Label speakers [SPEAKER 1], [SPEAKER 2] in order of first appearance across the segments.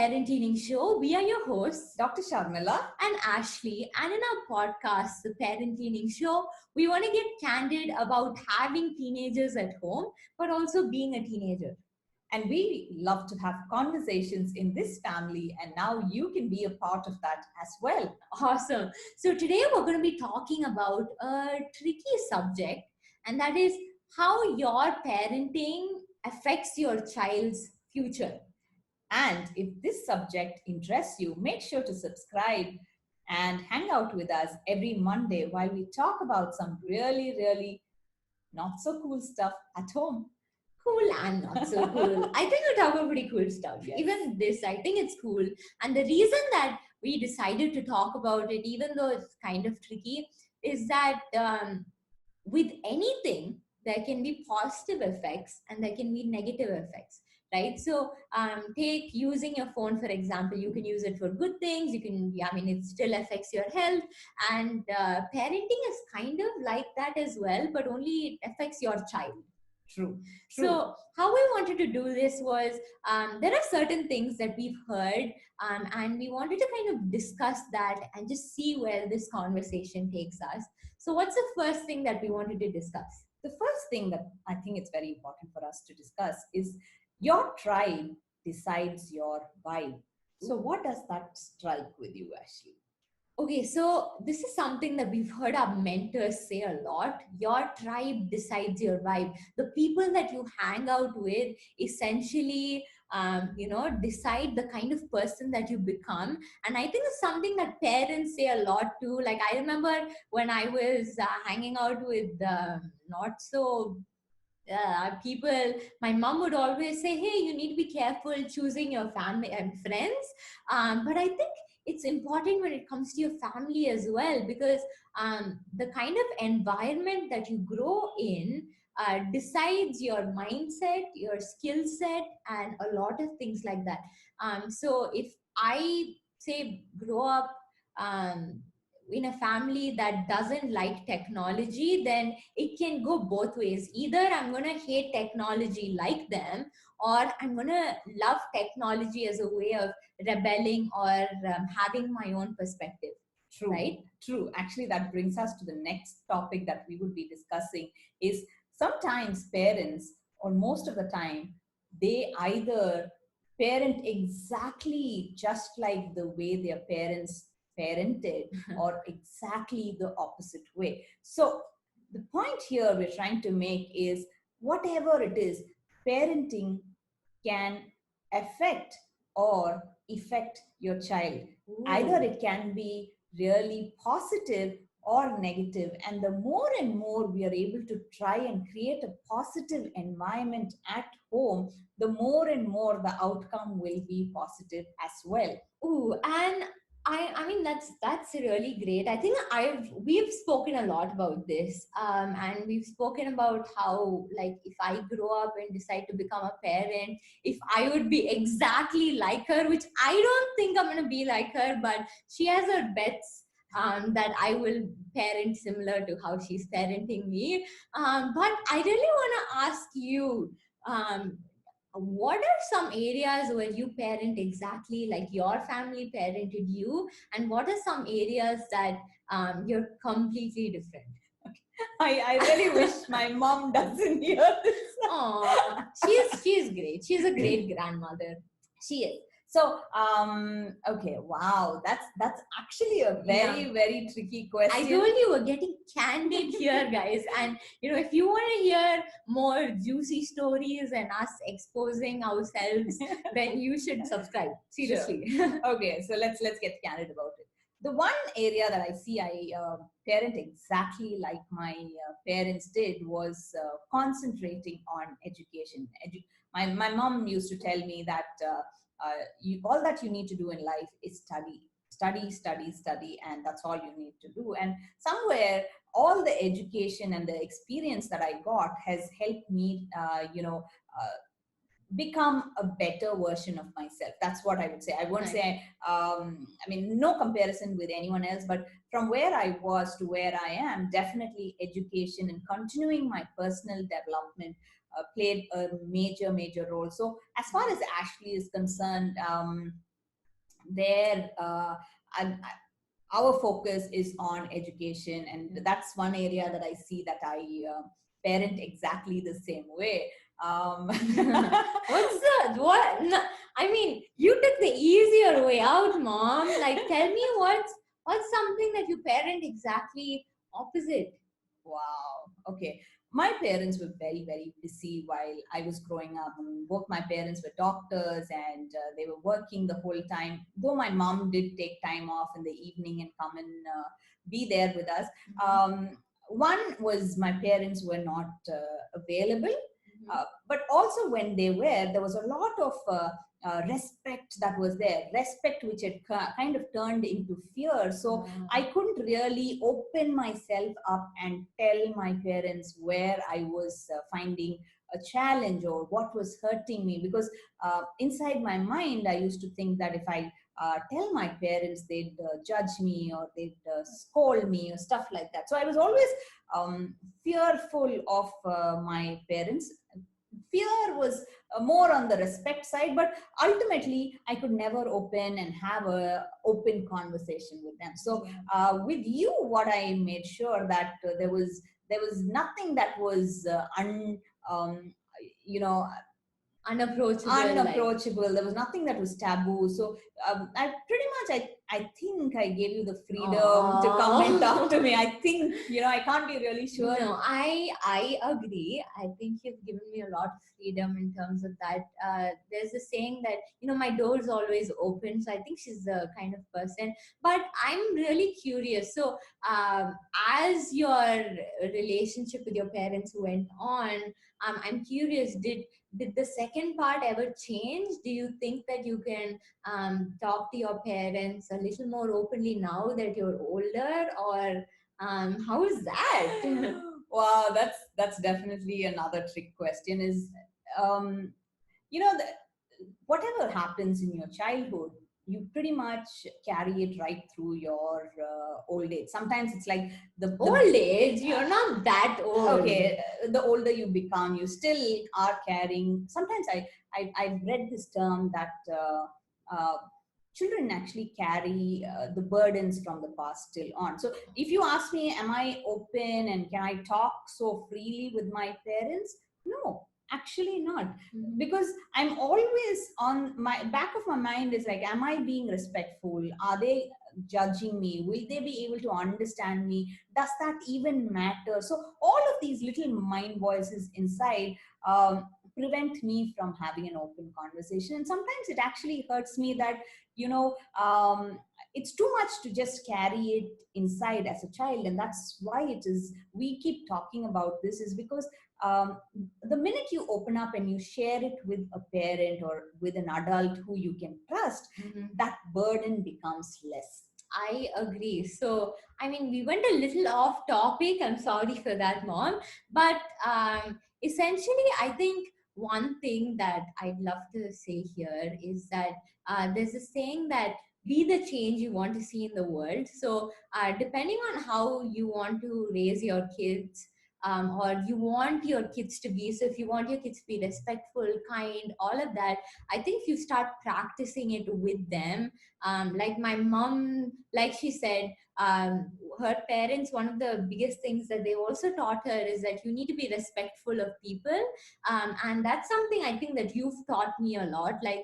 [SPEAKER 1] Parentteening show. We are your hosts,
[SPEAKER 2] Dr. Sharmila.
[SPEAKER 1] and Ashley. And in our podcast, the Parentteening show, we want to get candid about having teenagers at home, but also being a teenager.
[SPEAKER 2] And we love to have conversations in this family, and now you can be a part of that as well.
[SPEAKER 1] Awesome. So today we're going to be talking about a tricky subject, and that is how your parenting affects your child's future.
[SPEAKER 2] And if this subject interests you, make sure to subscribe and hang out with us every Monday while we talk about some really not so cool stuff at home.
[SPEAKER 1] Cool and not so cool. I think we talk about pretty cool stuff.
[SPEAKER 2] Yes.
[SPEAKER 1] Even this, I think it's cool. And the reason that we decided to talk about it, even though it's kind of tricky, is that with anything, there can be positive effects and there can be negative effects, right? So take using your phone, for example. You can use it for good things. It still affects your health. And parenting is kind of like that as well, but only it affects your child.
[SPEAKER 2] True.
[SPEAKER 1] So how we wanted to do this was, there are certain things that we've heard, and we wanted to kind of discuss that and just see where this conversation takes us. So what's the first thing that we wanted to discuss?
[SPEAKER 2] The first thing that I think it's very important for us to discuss is your tribe decides your vibe. So what does that strike with you, Ashley?
[SPEAKER 1] Okay, so this is something that we've heard our mentors say a lot. Your tribe decides your vibe. The people that you hang out with essentially, decide the kind of person that you become. And I think it's something that parents say a lot too. Like I remember when I was hanging out with not so people, my mom would always say, hey, you need to be careful choosing your family and friends. But I think it's important when it comes to your family as well, because the kind of environment that you grow in decides your mindset, your skill set, and a lot of things like that. So if I say grow up in a family that doesn't like technology, then it can go both ways. Either I'm going to hate technology like them, or I'm going to love technology as a way of rebelling or having my own perspective.
[SPEAKER 2] True.
[SPEAKER 1] Right?
[SPEAKER 2] True. Actually, that brings us to the next topic that we would be discussing is sometimes parents, or most of the time, they either parent exactly just like the way their parents parented or exactly the opposite way. So the point here we're trying to make is whatever it is, parenting can affect or affect your child.
[SPEAKER 1] Ooh.
[SPEAKER 2] Either it can be really positive or negative, and the more and more we are able to try and create a positive environment at home, the more and more the outcome will be positive as well.
[SPEAKER 1] Ooh, and I mean that's really great. I think we've spoken a lot about this, and we've spoken about how, like, if I grow up and decide to become a parent, if I would be exactly like her, which I don't think I'm gonna be like her, but she has her bets that I will parent similar to how she's parenting me. But I really want to ask you. What are some areas where you parent exactly like your family parented you, and what are some areas that you're completely different?
[SPEAKER 2] I really wish my mom doesn't hear this.
[SPEAKER 1] Aww, she's great. She's a great grandmother. She is.
[SPEAKER 2] So, okay, wow, that's actually a very tricky question.
[SPEAKER 1] I told you we're getting candid here, guys. And if you want to hear more juicy stories and us exposing ourselves, then you should subscribe. Seriously.
[SPEAKER 2] Sure. Okay, so let's get candid about it. The one area that I see I parent exactly like my parents did was concentrating on education. My mom used to tell me that all that you need to do in life is study, and that's all you need to do. And somewhere, all the education and the experience that I got has helped me, become a better version of myself. That's what I would say. I won't say, no comparison with anyone else, but from where I was to where I am, definitely education and continuing my personal development played a major role. So as far as Ashley is concerned, their and our focus is on education, and that's one area that I see that I parent exactly the same way.
[SPEAKER 1] What's the what? No, I mean, you took the easier way out, mom. Like, tell me what's something that you parent exactly opposite.
[SPEAKER 2] Wow. Okay. My parents were very, very busy while I was growing up. Both my parents were doctors, and they were working the whole time. Though my mom did take time off in the evening and come and be there with us. One was my parents were not available, but also when they were, there was a lot of respect that was there, respect which had kind of turned into fear. So I couldn't really open myself up and tell my parents where I was finding a challenge or what was hurting me, because inside my mind, I used to think that if I tell my parents, they'd judge me or they'd scold me or stuff like that. So I was always fearful of my parents. Fear was more on the respect side, but ultimately I could never open and have a open conversation with them. So with you, what I made sure that there was nothing that was you know unapproachable. There was nothing that was taboo. So I pretty much, I think I gave you the freedom to come and talk to me. I think, I can't be really sure.
[SPEAKER 1] No, I agree. I think you've given me a lot of freedom in terms of that. There's a saying that, my door is always open. So I think she's the kind of person. But I'm really curious. So as your relationship with your parents went on, I'm curious, did the second part ever change? Do you think that you can talk to your parents a little more openly now that you're older, or how is that?
[SPEAKER 2] Wow, that's definitely another trick question. Is the, whatever happens in your childhood, you pretty much carry it right through your old age. Sometimes it's like the
[SPEAKER 1] old age. You're not that old.
[SPEAKER 2] Okay, the older you become, you still are carrying. Sometimes I've read this term that children actually carry the burdens from the past still on. So if you ask me, am I open and can I talk so freely with my parents? No, actually not. Because I'm always on my back of my mind is like, am I being respectful? Are they judging me? Will they be able to understand me? Does that even matter? So all of these little mind voices inside prevent me from having an open conversation. And sometimes it actually hurts me that it's too much to just carry it inside as a child. And that's why it is we keep talking about this, is because the minute you open up and you share it with a parent or with an adult who you can trust, that burden becomes less.
[SPEAKER 1] I agree. So, I mean, we went a little off topic. I'm sorry for that, Mom. But essentially, I think one thing that I'd love to say here is that there's a saying that be the change you want to see in the world. So, depending on how you want to raise your kids, or you want your kids to be, so if you want your kids to be respectful, kind, all of that, I think if you start practicing it with them, like my mom, like she said, her parents, one of the biggest things that they also taught her is that you need to be respectful of people. And that's something I think that you've taught me a lot. Like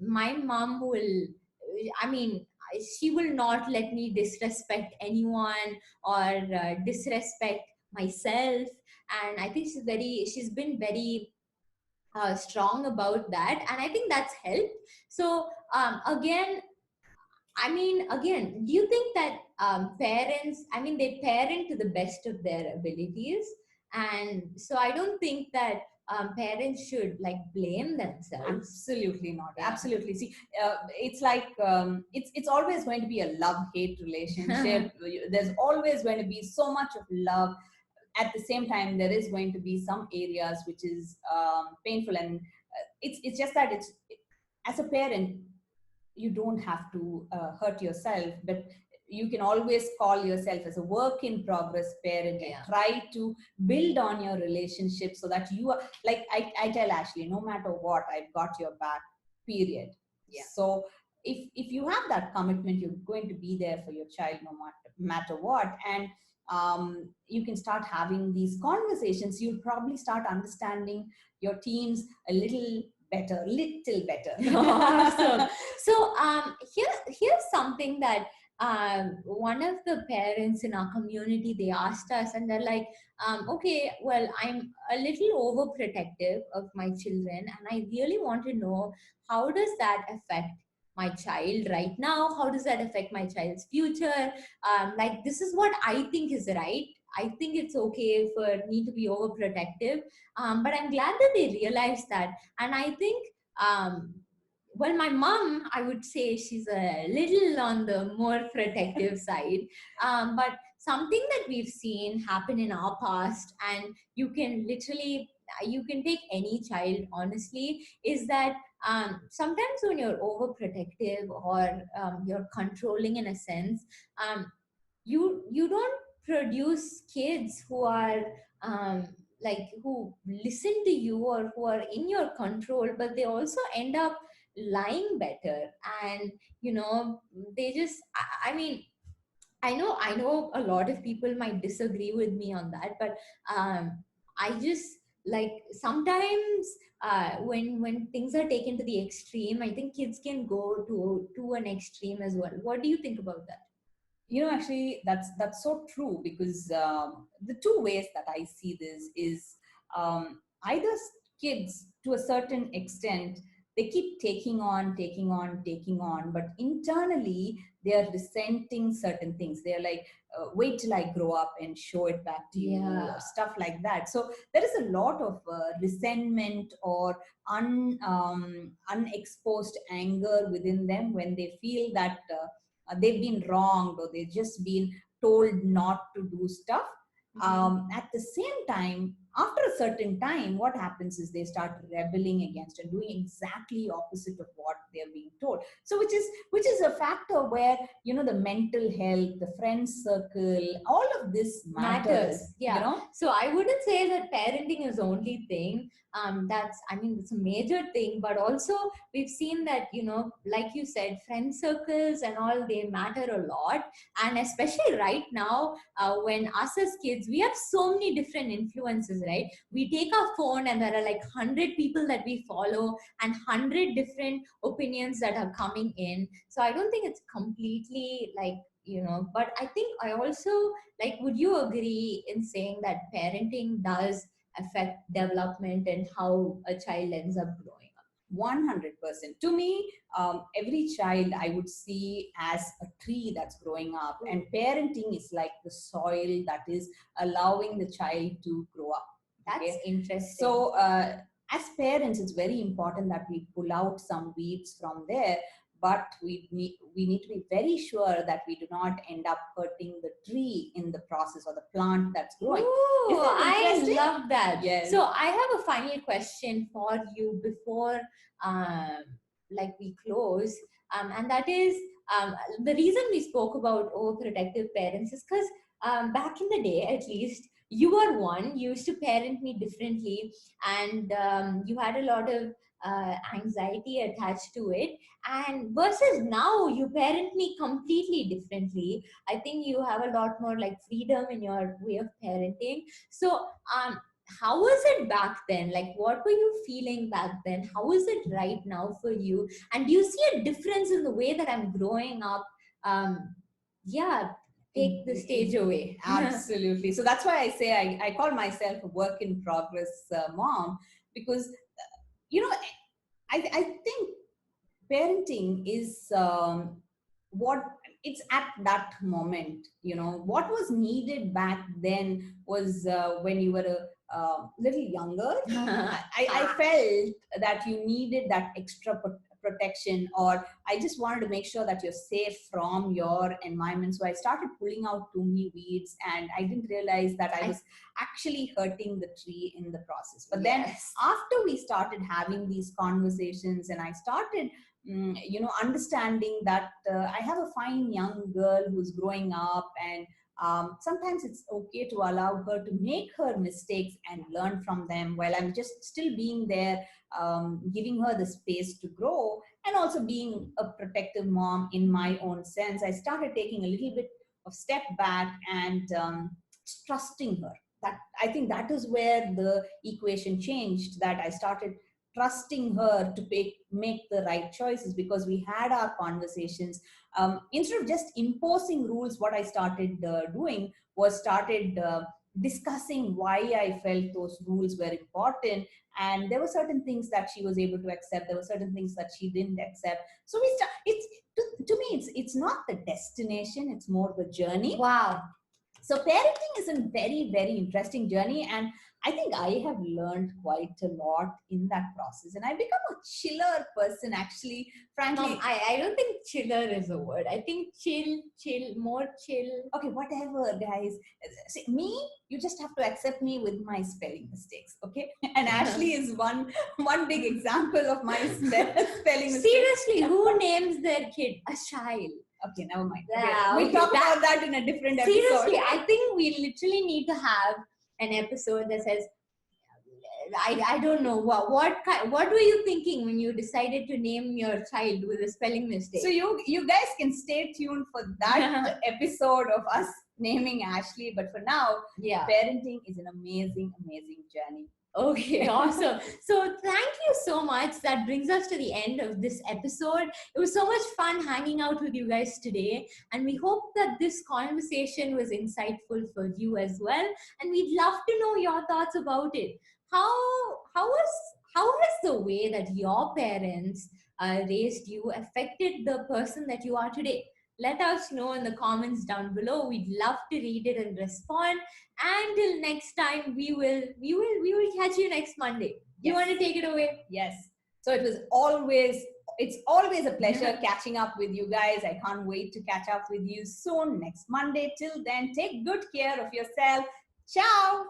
[SPEAKER 1] my mom will, I mean, she will not let me disrespect anyone or disrespect myself. And I think she's been very strong about that, and I think that's helped. So again, do you think that parents, I mean, they parent to the best of their abilities, and so I don't think that parents should like blame themselves.
[SPEAKER 2] Absolutely not. Yeah. Absolutely. See, it's like it's always going to be a love-hate relationship. There's always going to be so much of love. At the same time, there is going to be some areas which is painful, and it's just that as a parent, you don't have to hurt yourself, but you can always call yourself as a work in progress parent. Yeah. And try to build on your relationship so that you are like, I tell Ashley, no matter what, I've got your back, period. Yeah. So if you have that commitment, you're going to be there for your child no matter what. And you can start having these conversations. You'll probably start understanding your teens a little better.
[SPEAKER 1] Awesome. So here's something that one of the parents in our community, they asked us, and they're like, okay, well, I'm a little overprotective of my children, and I really want to know, how does that affect my child right now? How does that affect my child's future? Like, this is what I think is right. I think it's okay for me to be overprotective, but I'm glad that they realized that. And I think, um, well, my mom, I would say she's a little on the more protective side. But something that we've seen happen in our past, and you can literally, you can take any child honestly, is that sometimes when you're overprotective, or you're controlling in a sense, you don't produce kids who are um, like, who listen to you or who are in your control, but they also end up lying better. And they just, I mean, I know a lot of people might disagree with me on that, but I just, like, sometimes when things are taken to the extreme, I think kids can go to an extreme as well. What do you think about that?
[SPEAKER 2] Actually, that's so true, because the two ways that I see this is, either kids, to a certain extent, they keep taking on, but internally they are resenting certain things. They're like, wait till I grow up and show it back to you,
[SPEAKER 1] Yeah.
[SPEAKER 2] or stuff like that. So there is a lot of resentment, or unexposed anger within them, when they feel that they've been wronged, or they've just been told not to do stuff. At the same time, after a certain time, what happens is they start rebelling against and doing exactly opposite of what they're being told. So which is a factor where, the mental health, the friend circle, all of this matters.
[SPEAKER 1] Yeah. So I wouldn't say that parenting is the only thing. That's, I mean, it's a major thing, but also we've seen that, like you said, friend circles and all, they matter a lot. And especially right now, when us as kids, we have so many different influences, right? We take our phone and there are like 100 people that we follow, and 100 different opinions that are coming in. So I don't think it's completely like, but I think I also, like, would you agree in saying that parenting does affect development and how a child ends up growing up?
[SPEAKER 2] 100%. To me, every child I would see as a tree that's growing up, and parenting is like the soil that is allowing the child to grow up.
[SPEAKER 1] That's interesting.
[SPEAKER 2] So, as parents, it's very important that we pull out some weeds from there, but we need to be very sure that we do not end up hurting the tree in the process, or the plant that's growing.
[SPEAKER 1] Ooh, I love that.
[SPEAKER 2] Yes.
[SPEAKER 1] So I have a final question for you before like we close. And that is, the reason we spoke about overprotective parents is because back in the day, at least, you were one, you used to parent me differently, and you had a lot of anxiety attached to it. And versus now, you parent me completely differently. I think you have a lot more like freedom in your way of parenting. So, how was it back then? Like, what were you feeling back then? How is it right now for you? And do you see a difference in the way that I'm growing up? Yeah, take the stage away.
[SPEAKER 2] Absolutely. So that's why I say I call myself a work in progress mom, because, I think parenting is what it's at that moment. What was needed back then was, when you were a little younger, I felt that you needed that extra protection, or I just wanted to make sure that you're safe from your environment. So I started pulling out too many weeds, and I didn't realize that I was actually hurting the tree in the process. But then after we started having these conversations, and I started understanding that I have a fine young girl who's growing up, and Sometimes it's okay to allow her to make her mistakes and learn from them, while I'm just still being there, giving her the space to grow, and also being a protective mom in my own sense. I started taking a little bit of step back and trusting her. That, I think, that is where the equation changed, that I started trusting her to make the right choices, because we had our conversations. Instead of just imposing rules, what I started doing was started discussing why I felt those rules were important. And there were certain things that she was able to accept, there were certain things that she didn't accept. So it's to me, it's not the destination, it's more the journey.
[SPEAKER 1] Wow.
[SPEAKER 2] So parenting is a very, very interesting journey, and I think I have learned quite a lot in that process, and I become a chiller person, actually, frankly.
[SPEAKER 1] I don't think chiller is a word. I think more chill.
[SPEAKER 2] Okay, whatever, guys. See, me, you just have to accept me with my spelling mistakes, okay? And Ashley is one big example of my spelling mistakes.
[SPEAKER 1] Seriously, who names their kid a child?
[SPEAKER 2] Okay, never mind.
[SPEAKER 1] Yeah,
[SPEAKER 2] We'll talk about that in a different episode.
[SPEAKER 1] Seriously, I think we literally need to have an episode that says, I don't know what were you thinking when you decided to name your child with a spelling mistake?
[SPEAKER 2] So you guys can stay tuned for that episode of us naming Ashley. But for now, parenting is an amazing, amazing journey.
[SPEAKER 1] Okay, awesome. So thank you so much. That brings us to the end of this episode. It was so much fun hanging out with you guys today. And we hope that this conversation was insightful for you as well. And we'd love to know your thoughts about it. How has the way that your parents raised you affected the person that you are today? Let us know in the comments down below. We'd love to read it and respond. Until next time, we will catch you next Monday. You want to take it away?
[SPEAKER 2] Yes. So it's always a pleasure catching up with you guys. I can't wait to catch up with you soon next Monday. Till then, take good care of yourself. Ciao.